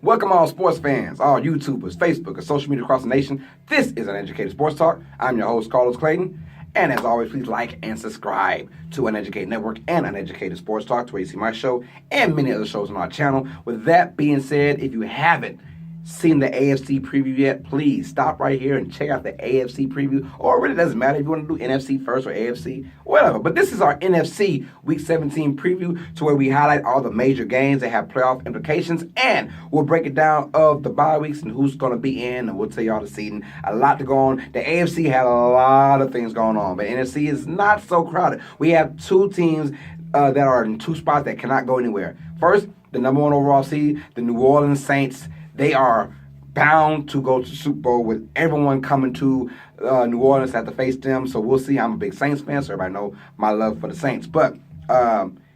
Welcome all sports fans, all YouTubers, Facebook, and social media across the nation. This is Uneducated Sports Talk. I'm your host, Clayton. And as always, please like and subscribe to Uneducated Network and Uneducated Sports Talk, to where you see my show and many other shows on our channel. With that being said, if you haven't seen the AFC preview yet, please stop right here and check out the AFC preview. Or it really doesn't matter if you want to do NFC first or AFC, whatever. But this is our NFC Week 17 preview, to where we highlight all the major games that have playoff implications, and we'll break it down of the bye weeks and who's going to be in, and we'll tell you all the seeding. A lot to go on. The AFC had a lot of things going on, but NFC is not so crowded. We have two teams that are in two spots that cannot go anywhere. First, the number one overall seed, the New Orleans Saints. They are bound to go to the Super Bowl, with everyone coming to New Orleans to have to face them. So we'll see. I'm a big Saints fan, so everybody know my love for the Saints. But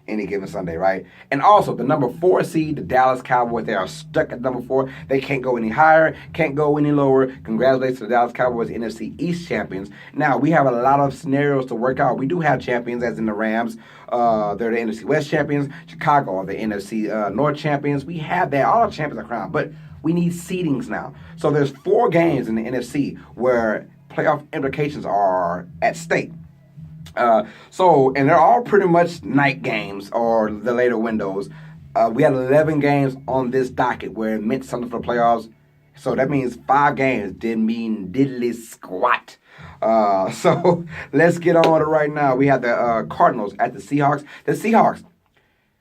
any given Sunday, right? And also the number 4 seed, the Dallas Cowboys. They are stuck at number 4. They can't go any higher, can't go any lower. Congratulations to the Dallas Cowboys, NFC East champions. Now, we have a lot of scenarios to work out. We do have champions, as in the Rams. They're the NFC West champions. Chicago are the NFC North champions. We have that. All our champions are crowned. But we need seedings now. So there's 4 games in the NFC where playoff implications are at stake. And they're all pretty much night games or the later windows. We had 11 games on this docket where it meant something for the playoffs. So that means 5 games didn't mean diddly squat. So let's get on it right now. We have the Cardinals at the Seahawks. The Seahawks,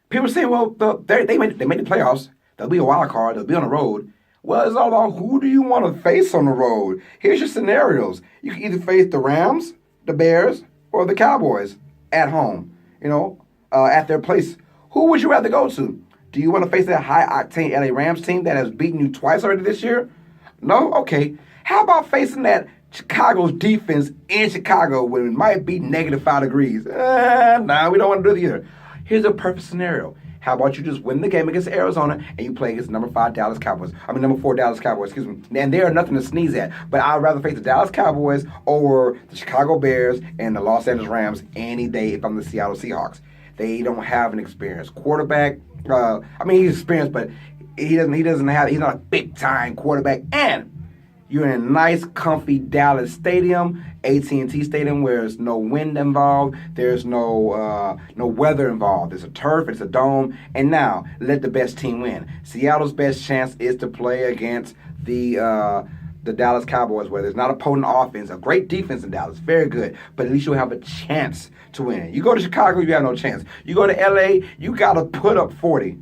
people say, well, they made the playoffs. They'll be a wild card. They'll be on the road. Well, it's all about who do you want to face on the road. Here's your scenarios. You can either face the Rams, the Bears, or the Cowboys at home, at their place. Who would you rather go to? Do you want to face that high-octane LA Rams team that has beaten you twice already this year? No? Okay. How about facing that Chicago's defense in Chicago when it might be negative 5 degrees? Nah, we don't want to do it either. Here's a perfect scenario. How about you just win the game against Arizona and you play against number 4 Dallas Cowboys, excuse me. And they are nothing to sneeze at. But I'd rather face the Dallas Cowboys over the Chicago Bears and the Los Angeles Rams any day if I'm the Seattle Seahawks. They don't have an experienced quarterback. He's experienced, but he's not a big-time quarterback. And you're in a nice, comfy Dallas stadium, AT&T Stadium, where there's no wind involved, there's no weather involved. It's a turf, it's a dome, and now let the best team win. Seattle's best chance is to play against the Dallas Cowboys, where there's not a potent offense, a great defense in Dallas, very good, but at least you'll have a chance to win. You go to Chicago, you have no chance. You go to LA, you got to put up 40,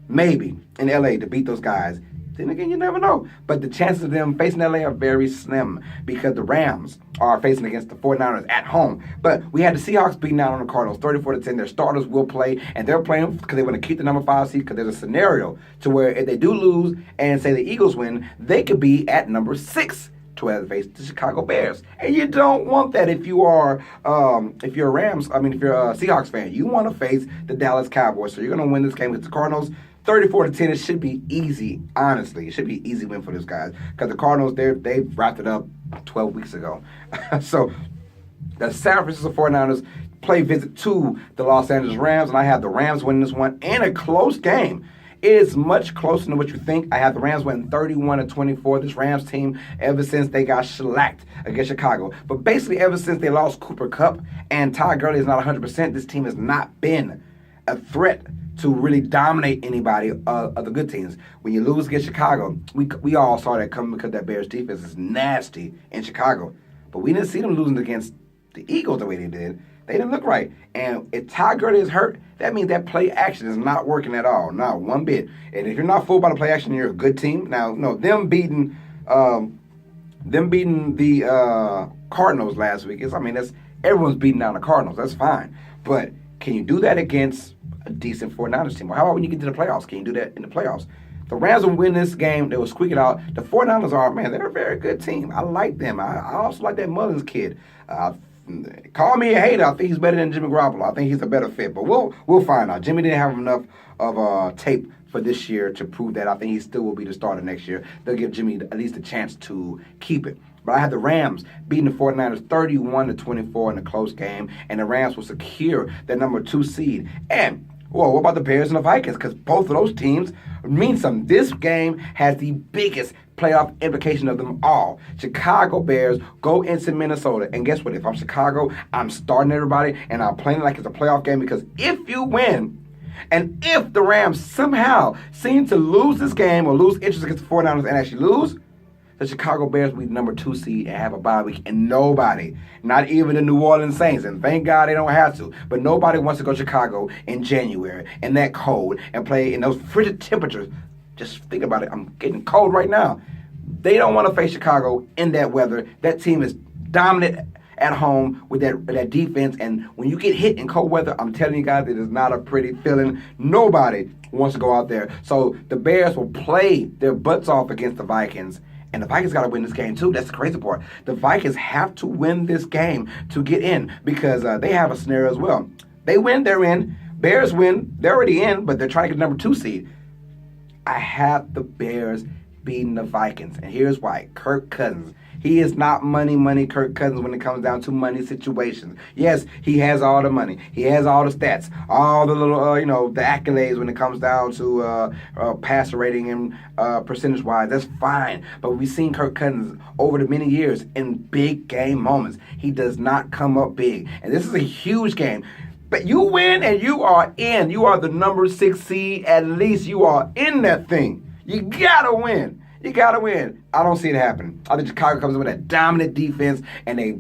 maybe, in LA to beat those guys. Then again, you never know. But the chances of them facing LA are very slim because the Rams are facing against the 49ers at home. But we had the Seahawks beating down on the Cardinals 34-10. Their starters will play, and they're playing because they want to keep the number 5 seed, because there's a scenario to where if they do lose and say the Eagles win, they could be at number 6 to have to face the Chicago Bears. And you don't want that if you are if you're a Seahawks fan. You want to face the Dallas Cowboys. So you're going to win this game with the Cardinals. 34-10, it should be easy, honestly. It should be an easy win for these guys, because the Cardinals, they wrapped it up 12 weeks ago. So the San Francisco 49ers play visit to the Los Angeles Rams, and I have the Rams winning this one in a close game. It is much closer than what you think. I have the Rams winning 31-24. This Rams team, ever since they got shellacked against Chicago. But basically, ever since they lost Cooper Kupp and Todd Gurley is not 100%, this team has not been a threat to really dominate anybody of the good teams. When you lose against Chicago, we all saw that coming because that Bears defense is nasty in Chicago. But we didn't see them losing against the Eagles the way they did. They didn't look right. And if Todd Gurley is hurt, that means that play action is not working at all, not one bit. And if you're not fooled by the play action, you're a good team. Now, no, them beating the Cardinals last week that's everyone's beating down the Cardinals. That's fine. But can you do that against a decent 49ers team? Or how about when you get to the playoffs? Can you do that in the playoffs? The Rams will win this game. They will squeak it out. The 49ers they're a very good team. I like them. I also like that Mullins kid. Call me a hater. I think he's better than Jimmy Garoppolo. I think he's a better fit. But we'll find out. Jimmy didn't have enough of tape for this year to prove that. I think he still will be the starter next year. They'll give Jimmy at least a chance to keep it. But I had the Rams beating the 49ers 31-24 in a close game, and the Rams will secure their number 2 seed. And Well, what about the Bears and the Vikings? Because both of those teams mean something. This game has the biggest playoff implication of them all. Chicago Bears go into Minnesota. And guess what? If I'm Chicago, I'm starting everybody and I'm playing like it's a playoff game because if you win, and if the Rams somehow seem to lose this game or lose interest against the 49ers and actually lose, the Chicago Bears will be the number 2 seed and have a bye week. And nobody, not even the New Orleans Saints, and thank God they don't have to, but nobody wants to go to Chicago in January in that cold and play in those frigid temperatures. Just think about it. I'm getting cold right now. They don't want to face Chicago in that weather. That team is dominant at home with that defense. And when you get hit in cold weather, I'm telling you guys, it is not a pretty feeling. Nobody wants to go out there. So the Bears will play their butts off against the Vikings. And the Vikings got to win this game, too. That's the crazy part. The Vikings have to win this game to get in because they have a scenario as well. They win, they're in. Bears win, they're already in, but they're trying to get number 2 seed. I have the Bears beating the Vikings. And here's why. Kirk Cousins. He is not money Kirk Cousins when it comes down to money situations. Yes, he has all the money. He has all the stats, all the little, the accolades when it comes down to passer rating and percentage-wise. That's fine. But we've seen Kirk Cousins over the many years in big game moments. He does not come up big. And this is a huge game. But you win and you are in. You are the number 6 seed. At least you are in that thing. You got to win. You got to win. I don't see it happening. I think Chicago comes in with that dominant defense, and they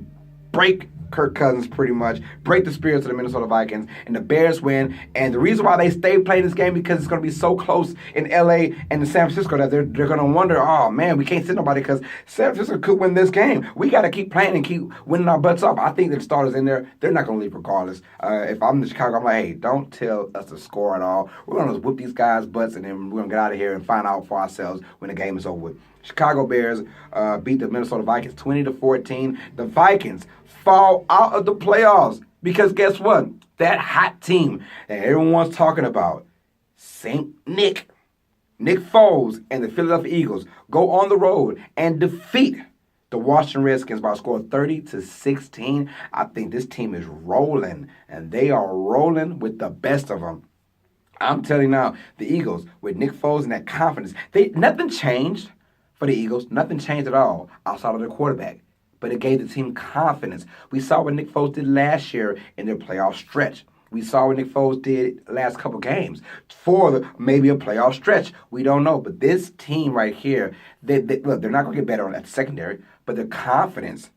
break Kirk Cousins pretty much, break the spirits of the Minnesota Vikings, and the Bears win. And the reason why they stay playing this game because it's going to be so close in L.A. and in San Francisco that they're going to wonder, oh, man, we can't sit nobody because San Francisco could win this game. We got to keep playing and keep winning our butts off. I think the starters in there, they're not going to leave regardless. If I'm in Chicago, I'm like, hey, don't tell us to score at all. We're going to whoop these guys' butts, and then we're going to get out of here and find out for ourselves when the game is over with. Chicago Bears beat the Minnesota Vikings 20-14. The Vikings fall out of the playoffs because guess what? That hot team that everyone's talking about, Nick Foles and the Philadelphia Eagles go on the road and defeat the Washington Redskins by a score of 30-16. I think this team is rolling, and they are rolling with the best of them. I'm telling you now, the Eagles, with Nick Foles and that confidence, nothing changed for the Eagles. Nothing changed at all outside of their quarterback. But it gave the team confidence. We saw what Nick Foles did last year in their playoff stretch. We saw what Nick Foles did last couple games for maybe a playoff stretch. We don't know. But this team right here, look, they're not going to get better at the secondary, but the confidence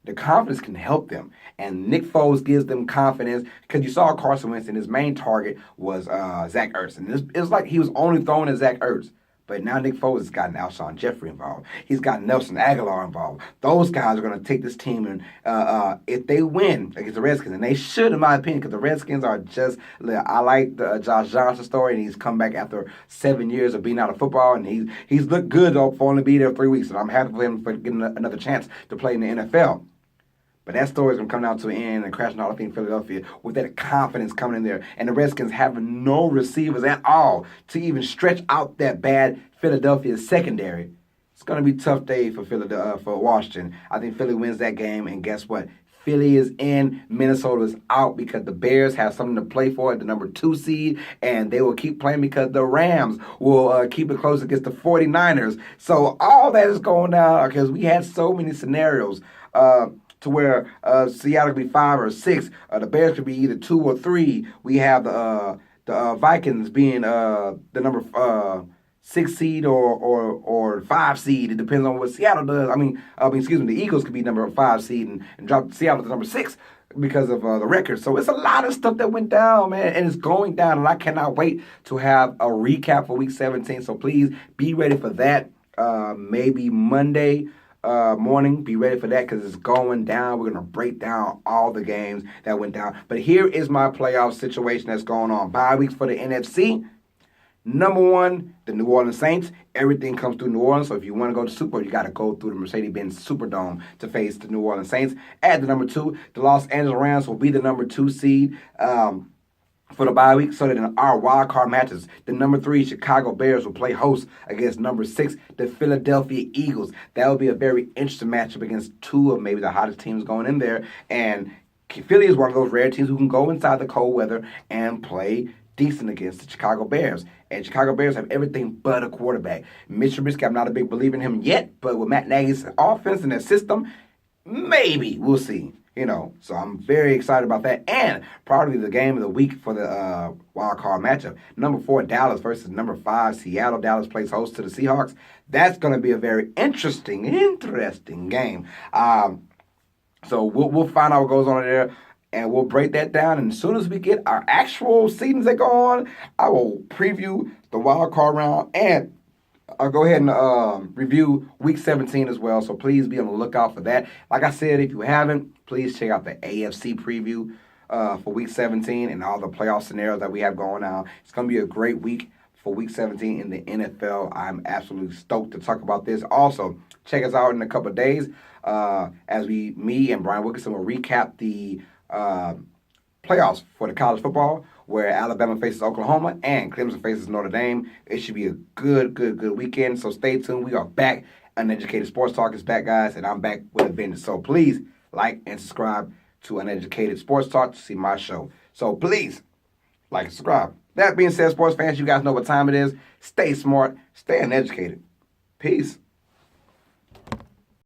can help them. And Nick Foles gives them confidence because you saw Carson Wentz, and his main target was Zach Ertz. And it was like he was only throwing at Zach Ertz. But now Nick Foles has gotten Alshon Jeffrey involved. He's got Nelson Aguilar involved. Those guys are going to take this team, and if they win against the Redskins, and they should, in my opinion, because the Redskins are just, I like the Josh Johnson story, and he's come back after 7 years of being out of football, and he's looked good though for only being there 3 weeks, and I'm happy for him for getting another chance to play in the NFL. But that story is going to come down to an end and crashing all up in Philadelphia with that confidence coming in there. And the Redskins having no receivers at all to even stretch out that bad Philadelphia secondary. It's going to be a tough day for Washington. I think Philly wins that game. And guess what? Philly is in. Minnesota is out because the Bears have something to play for at the number 2 seed. And they will keep playing because the Rams will keep it close against the 49ers. So all that is going down because we had so many scenarios. To where Seattle could be 5 or 6, the Bears could be either 2 or 3. We have the Vikings being the number 6 seed or 5 seed. It depends on what Seattle does. The Eagles could be number 5 seed and drop Seattle to number 6 because of the record. So it's a lot of stuff that went down, man, and it's going down. And I cannot wait to have a recap for Week 17. So please be ready for that. Maybe Monday morning. Be ready for that because it's going down. We're going to break down all the games that went down. But here is my playoff situation that's going on. Bye weeks for the NFC. Number 1, the New Orleans Saints. Everything comes through New Orleans. So if you want to go to Super Bowl, you got to go through the Mercedes-Benz Superdome to face the New Orleans Saints. At the number 2, the Los Angeles Rams will be the number 2 seed. For the bye week, so that in our wild card matches, the number 3 Chicago Bears will play host against number 6 the Philadelphia Eagles. That will be a very interesting matchup against 2 of maybe the hottest teams going in there. And Philly is one of those rare teams who can go inside the cold weather and play decent against the Chicago Bears. And Chicago Bears have everything but a quarterback. Mitch Trubisky, I'm not a big believer in him yet, but with Matt Nagy's offense and their system, maybe. We'll see. So I'm very excited about that. And probably the game of the week for the wild card matchup. Number 4, Dallas versus number 5, Seattle. Dallas plays host to the Seahawks. That's going to be a very interesting game. So we'll find out what goes on there, and we'll break that down. And as soon as we get our actual seasons that go on, I will preview the wild card round, and I'll go ahead and review Week 17 as well. So please be on the lookout for that. Like I said, if you haven't, please check out the AFC preview for Week 17 and all the playoff scenarios that we have going on. It's going to be a great week for Week 17 in the NFL. I'm absolutely stoked to talk about this. Also, check us out in a couple of days as me and Brian Wilkinson will recap the playoffs for the college football, where Alabama faces Oklahoma and Clemson faces Notre Dame. It should be a good weekend, so stay tuned. We are back. Uneducated Sports Talk is back, guys, and I'm back with a vengeance. So please like and subscribe to Uneducated Sports Talk to see my show. So please like and subscribe. That being said, sports fans, you guys know what time it is. Stay smart, stay uneducated. Peace.